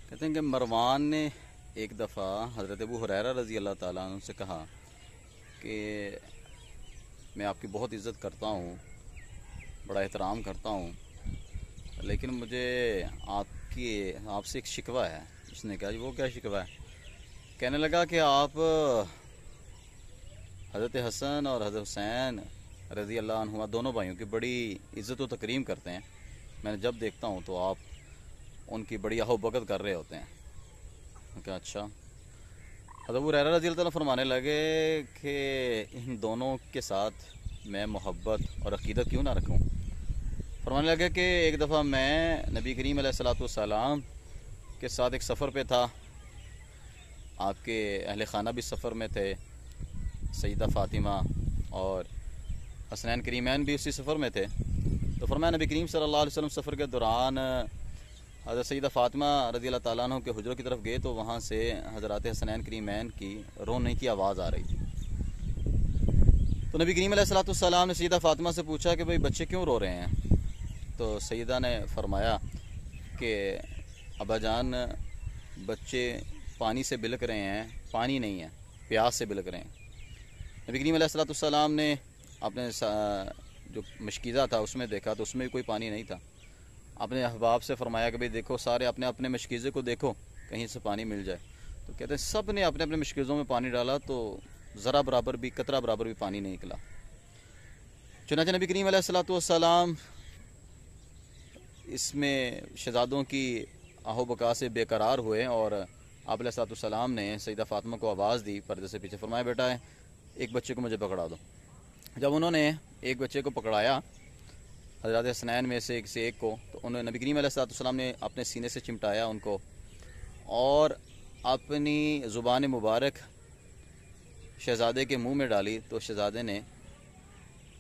کہتے ہیں کہ مروان نے ایک دفعہ حضرت ابو ہریرہ رضی اللہ تعالیٰ عنہ سے کہا کہ میں آپ کی بہت عزت کرتا ہوں، بڑا احترام کرتا ہوں، لیکن مجھے آپ سے ایک شکوہ ہے۔ اس نے کہا جی وہ کیا شکوہ ہے؟ کہنے لگا کہ آپ حضرت حسن اور حضرت حسین رضی اللہ عنہما دونوں بھائیوں کی بڑی عزت و تکریم کرتے ہیں۔ میں نے جب دیکھتا ہوں تو آپ ان کی بڑی آہ و بکت کر رہے ہوتے ہیں۔ میں کہا اچھا۔ حضرت ابو ہریرہ رضی اللہ تعالیٰ فرمانے لگے کہ ان دونوں کے ساتھ میں محبت اور عقیدت کیوں نہ رکھوں؟ فرمانے لگے کہ ایک دفعہ میں نبی کریم علیہ الصلوۃ والسلام کے ساتھ ایک سفر پہ تھا، آپ کے اہل خانہ بھی سفر میں تھے، سیدہ فاطمہ اور حسنین کریمین بھی اسی سفر میں تھے۔ تو فرمایا نبی کریم صلی اللہ علیہ وسلم سفر کے دوران حضرت سیدہ فاطمہ رضی اللہ تعالیٰ عنہ کے حجروں کی طرف گئے تو وہاں سے حضرات حسنین کریمین کی رونے کی آواز آ رہی تھی۔ تو نبی کریم علیہ الصلوۃ والسلام نے سیدہ فاطمہ سے پوچھا کہ بھئی بچے کیوں رو رہے ہیں؟ تو سیدہ نے فرمایا کہ ابا جان بچے پانی سے بلک رہے ہیں، پانی نہیں ہے، پیاس سے بلک رہے ہیں۔ نبی کریم علیہ الصلوۃ والسلام نے اپنے جو مشکیزہ تھا اس میں دیکھا تو اس میں بھی کوئی پانی نہیں تھا۔ اپنے احباب سے فرمایا کہ بھئی دیکھو سارے اپنے اپنے مشکیزے کو دیکھو کہیں سے پانی مل جائے۔ تو کہتے ہیں سب نے اپنے اپنے مشکیزوں میں پانی ڈالا تو ذرا برابر بھی قطرہ برابر بھی پانی نہیں نکلا۔ چنانچہ نبی کریم علیہ الصلوۃ والسلام اس میں شہزادوں کی آہ و بکا سے بے قرار ہوئے اور آپ علیہ الصلوۃ والسلام نے سیدہ فاطمہ کو آواز دی پردے سے پیچھے، فرمایا بیٹا ایک بچے کو مجھے پکڑا دو۔ جب انہوں نے ایک بچے کو پکڑایا حضرات حسنین میں سے ایک کو، تو انہوں نے نبی کریم علیہ الصلوۃ والسلام نے اپنے سینے سے چمٹایا ان کو اور اپنی زبان مبارک شہزادے کے منہ میں ڈالی تو شہزادے نے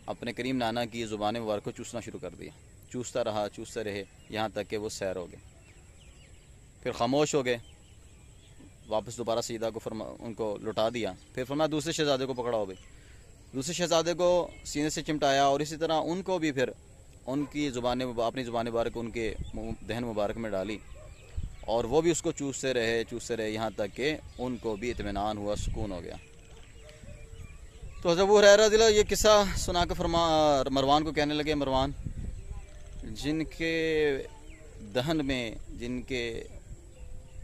اپنے کریم نانا کی زبان مبارک کو چوسنا شروع کر دیا۔ چوستا رہا، چوستے رہے یہاں تک کہ وہ سیر ہو گئے، پھر خاموش ہو گئے، واپس دوبارہ سیدہ کو ان کو لٹا دیا۔ پھر فرمایا دوسرے شہزادے کو پکڑا ہو گئی، دوسرے شہزادے کو سینے سے چمٹایا اور اسی طرح ان کو بھی پھر ان کی اپنی زبان مبارک ان کے دہن مبارک میں ڈالی اور وہ بھی اس کو چوستے رہے یہاں تک کہ ان کو بھی اطمینان ہوا، سکون ہو گیا۔ تو حضرت ابو ہریرہ رضی اللہ یہ قصہ سنا کے مروان کو کہنے لگے، مروان جن کے دہن میں، جن کے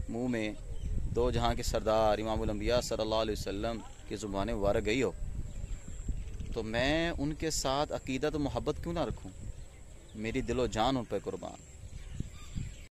منہ میں دو جہاں کے سردار امام الانبیاء صلی اللہ علیہ وسلم کی زبان مبارک گئی ہو تو میں ان کے ساتھ عقیدت و محبت کیوں نہ رکھوں؟ میری دل و جان ان پہ قربان۔